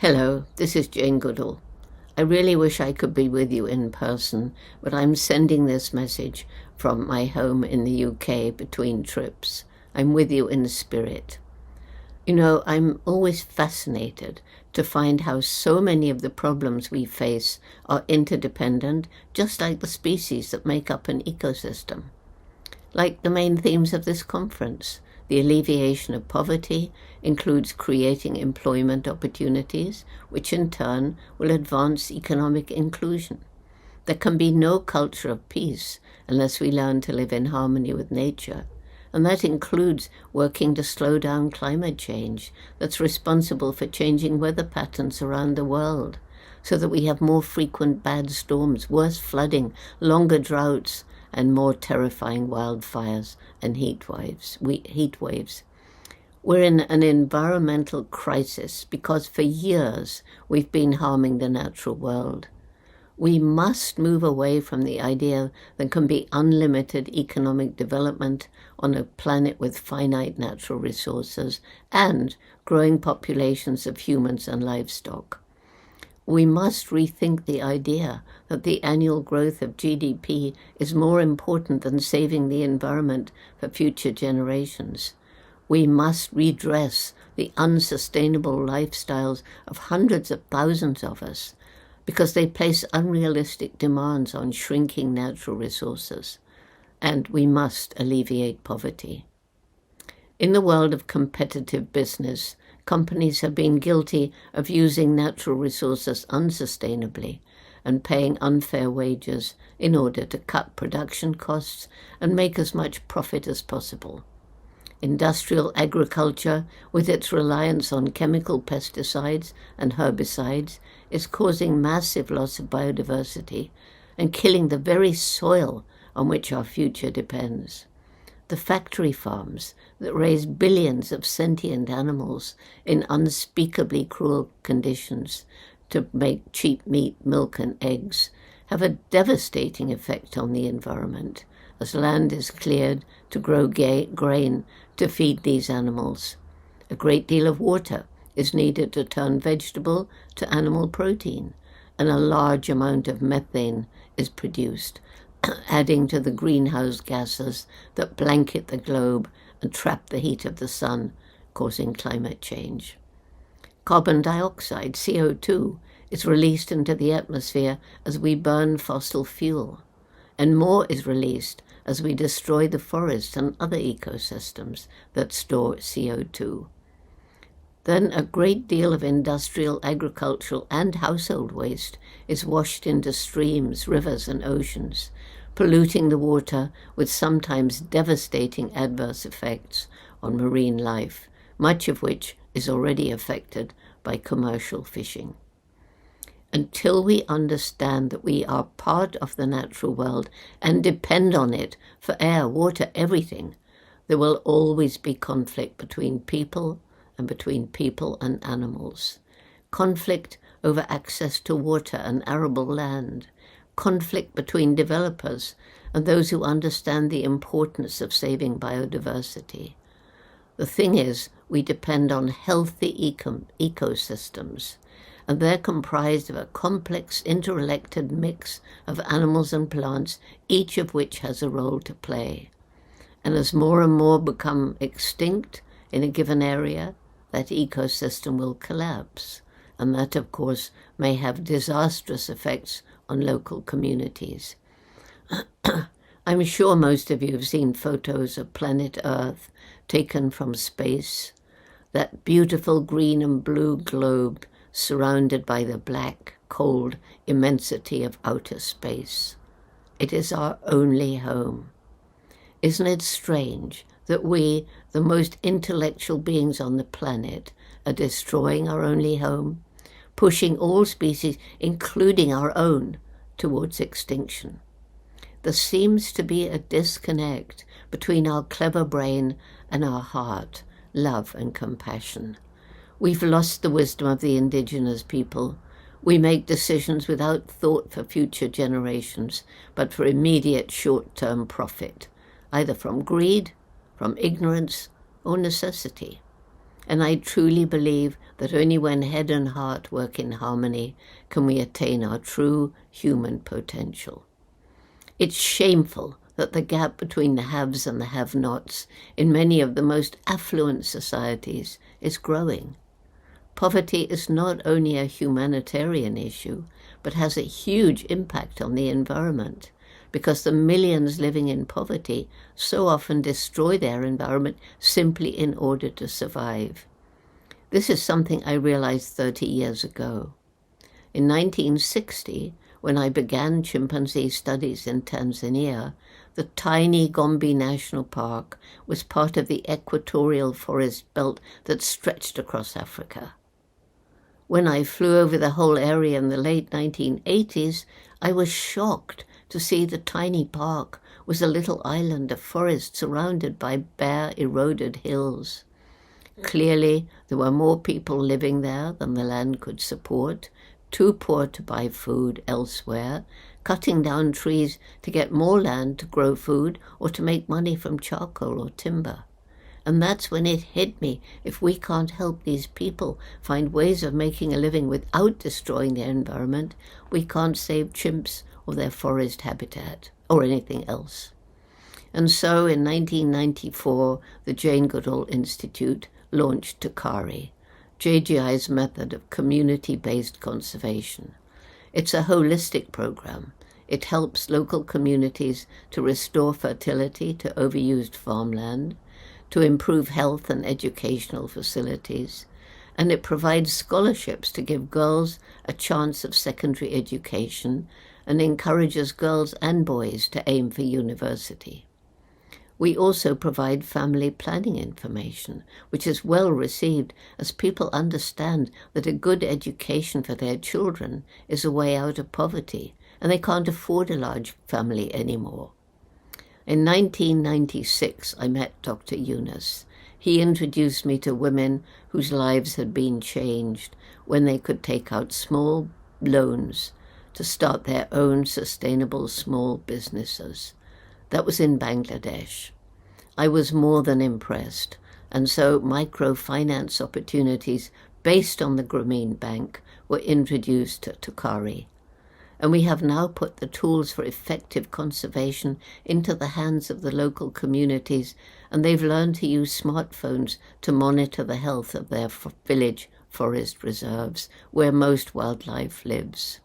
Hello, this is Jane Goodall. I really wish I could be with you in person, but I'm sending this message from my home in the UK between trips. I'm with you in spirit. You know, I'm always fascinated to find how so many of the problems we face are interdependent, just like the species that make up an ecosystem. Like the main themes of this conference, the alleviation of poverty includes creating employment opportunities, which in turn will advance economic inclusion. There can be no culture of peace unless we learn to live in harmony with nature, and that includes working to slow down climate change that's responsible for changing weather patterns around the world, so that we have more frequent bad storms, worse flooding, longer droughts, and more terrifying wildfires and heat waves. We're in an environmental crisis because for years we've been harming the natural world. We must move away from the idea there can be unlimited economic development on a planet with finite natural resources and growing populations of humans and livestock. We must rethink the idea that the annual growth of GDP is more important than saving the environment for future generations. We must redress the unsustainable lifestyles of hundreds of thousands of us because they place unrealistic demands on shrinking natural resources. And we must alleviate poverty. In the world of competitive business, companies have been guilty of using natural resources unsustainably and paying unfair wages in order to cut production costs and make as much profit as possible. Industrial agriculture, with its reliance on chemical pesticides and herbicides, is causing massive loss of biodiversity and killing the very soil on which our future depends. The factory farms that raise billions of sentient animals in unspeakably cruel conditions to make cheap meat, milk, and eggs have a devastating effect on the environment as land is cleared to grow grain to feed these animals. A great deal of water is needed to turn vegetable to animal protein, and a large amount of methane is produced, adding to the greenhouse gases that blanket the globe and trap the heat of the sun, causing climate change. Carbon dioxide, CO2, is released into the atmosphere as we burn fossil fuel, and more is released as we destroy the forests and other ecosystems that store CO2. Then a great deal of industrial, agricultural, and household waste is washed into streams, rivers, and oceans, polluting the water with sometimes devastating adverse effects on marine life, much of which is already affected by commercial fishing. Until we understand that we are part of the natural world and depend on it for air, water, everything, there will always be conflict between people and animals. Conflict over access to water and arable land. Conflict between developers and those who understand the importance of saving biodiversity. The thing is, we depend on healthy ecosystems, and they're comprised of a complex, interrelated mix of animals and plants, each of which has a role to play. And as more and more become extinct in a given area, that ecosystem will collapse, and that, of course, may have disastrous effects on local communities. I'm sure most of you have seen photos of planet Earth taken from space, that beautiful green and blue globe surrounded by the black, cold immensity of outer space. It is our only home. Isn't it strange that we, the most intellectual beings on the planet, are destroying our only home, pushing all species, including our own, towards extinction? There seems to be a disconnect between our clever brain and our heart, love and compassion. We've lost the wisdom of the indigenous people. We make decisions without thought for future generations, but for immediate short-term profit, either from greed, from ignorance, or necessity. And I truly believe that only when head and heart work in harmony can we attain our true human potential. It's shameful that the gap between the haves and the have-nots in many of the most affluent societies is growing. Poverty is not only a humanitarian issue, but has a huge impact on the environment, because the millions living in poverty so often destroy their environment simply in order to survive. This is something I realized 30 years ago. In 1960, when I began chimpanzee studies in Tanzania, the tiny Gombe National Park was part of the equatorial forest belt that stretched across Africa. When I flew over the whole area in the late 1980s, I was shocked to see the tiny park was a little island of forest surrounded by bare, eroded hills. Clearly, there were more people living there than the land could support, too poor to buy food elsewhere, cutting down trees to get more land to grow food or to make money from charcoal or timber. And that's when it hit me. If we can't help these people find ways of making a living without destroying their environment, we can't save chimps or their forest habitat or anything else. And so in 1994, the Jane Goodall Institute launched Tukari, JGI's method of community-based conservation. It's a holistic program. It helps local communities to restore fertility to overused farmland, to improve health and educational facilities, and it provides scholarships to give girls a chance of secondary education and encourages girls and boys to aim for university. We also provide family planning information, which is well received as people understand that a good education for their children is a way out of poverty, and they can't afford a large family anymore. In 1996, I met Dr. Yunus. He introduced me to women whose lives had been changed when they could take out small loans to start their own sustainable small businesses. That was in Bangladesh. I was more than impressed, and so microfinance opportunities based on the Grameen Bank were introduced to Tukari. And we have now put the tools for effective conservation into the hands of the local communities, and they've learned to use smartphones to monitor the health of their village forest reserves, where most wildlife lives.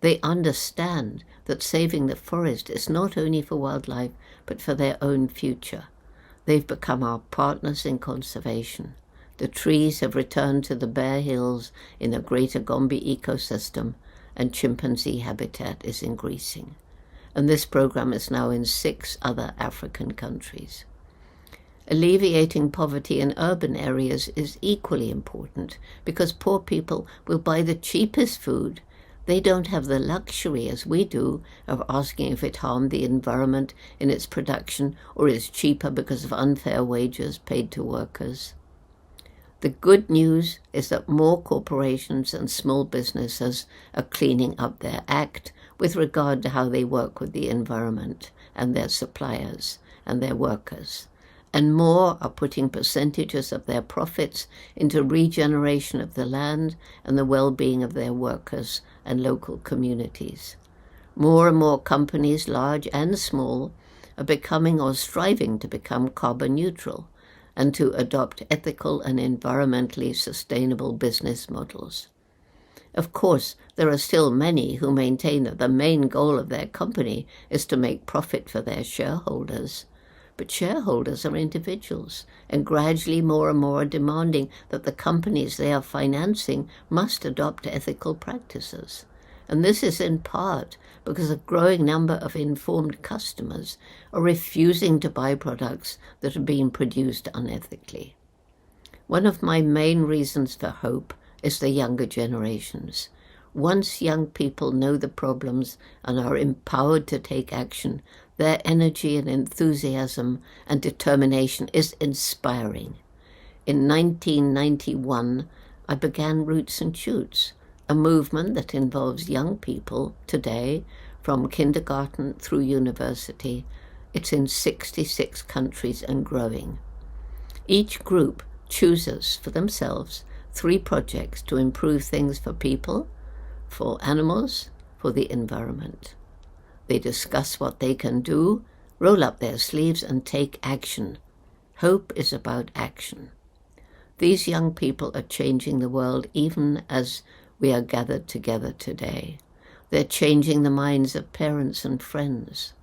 They understand that saving the forest is not only for wildlife, but for their own future. They've become our partners in conservation. The trees have returned to the bare hills in the greater Gombe ecosystem, and chimpanzee habitat is increasing. And this program is now in 6 other African countries. Alleviating poverty in urban areas is equally important because poor people will buy the cheapest food. They don't have the luxury, as we do, of asking if it harmed the environment in its production or is cheaper because of unfair wages paid to workers. The good news is that more corporations and small businesses are cleaning up their act with regard to how they work with the environment and their suppliers and their workers. And more are putting percentages of their profits into regeneration of the land and the well-being of their workers and local communities. More and more companies, large and small, are becoming or striving to become carbon neutral and to adopt ethical and environmentally sustainable business models. Of course, there are still many who maintain that the main goal of their company is to make profit for their shareholders. But shareholders are individuals, and gradually more and more are demanding that the companies they are financing must adopt ethical practices. And this is in part because a growing number of informed customers are refusing to buy products that are being produced unethically. One of my main reasons for hope is the younger generations. Once young people know the problems and are empowered to take action, their energy and enthusiasm and determination is inspiring. In 1991, I began Roots and Shoots, a movement that involves young people today from kindergarten through university. It's in 66 countries and growing. Each group chooses for themselves 3 projects to improve things for people, for animals, for the environment. They discuss what they can do, roll up their sleeves, and take action. Hope is about action. These young people are changing the world even as we are gathered together today. They're changing the minds of parents and friends.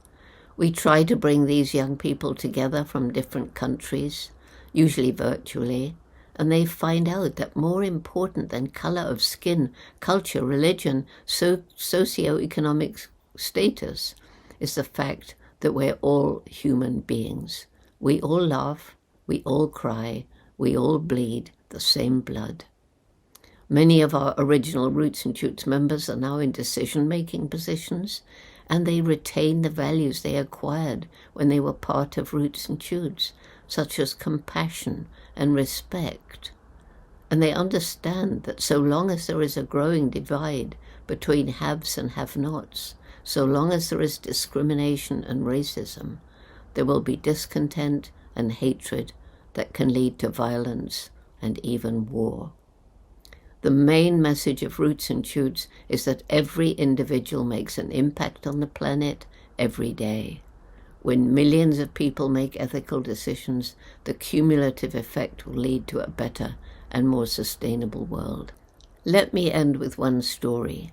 We try to bring these young people together from different countries, usually virtually, and they find out that more important than color of skin, culture, religion, socioeconomic status is the fact that we're all human beings. We all laugh, we all cry, we all bleed the same blood. Many of our original Roots and Shoots members are now in decision-making positions, and they retain the values they acquired when they were part of Roots and Shoots, such as compassion and respect. And they understand that so long as there is a growing divide between haves and have-nots, so long as there is discrimination and racism, there will be discontent and hatred that can lead to violence and even war. The main message of Roots and Shoots is that every individual makes an impact on the planet every day. When millions of people make ethical decisions, the cumulative effect will lead to a better and more sustainable world. Let me end with one story.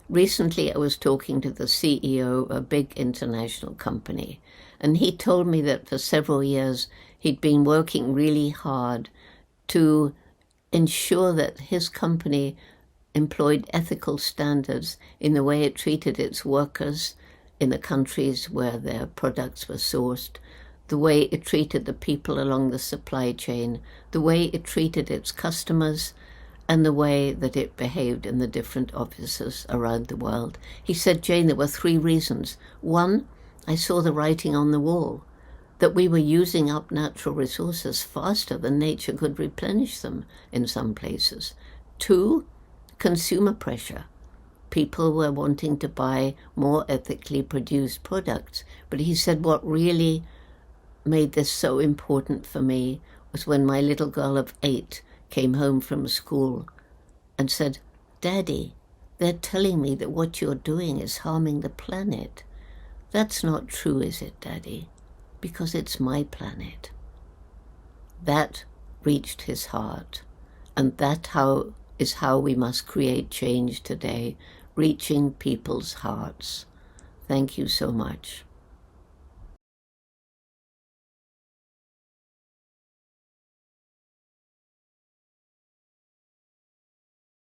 Recently, I was talking to the CEO of a big international company, and he told me that for several years he'd been working really hard to ensure that his company employed ethical standards in the way it treated its workers in the countries where their products were sourced, the way it treated the people along the supply chain, the way it treated its customers, and the way that it behaved in the different offices around the world. He said, Jane, there were 3 reasons. 1, I saw the writing on the wall, that we were using up natural resources faster than nature could replenish them in some places. 2, consumer pressure. People were wanting to buy more ethically produced products. But he said what really made this so important for me was when my little girl of 8 came home from school and said, Daddy, they're telling me that what you're doing is harming the planet. That's not true, is it, Daddy? Because it's my planet. That reached his heart, and that is how we must create change today, reaching people's hearts. Thank you so much.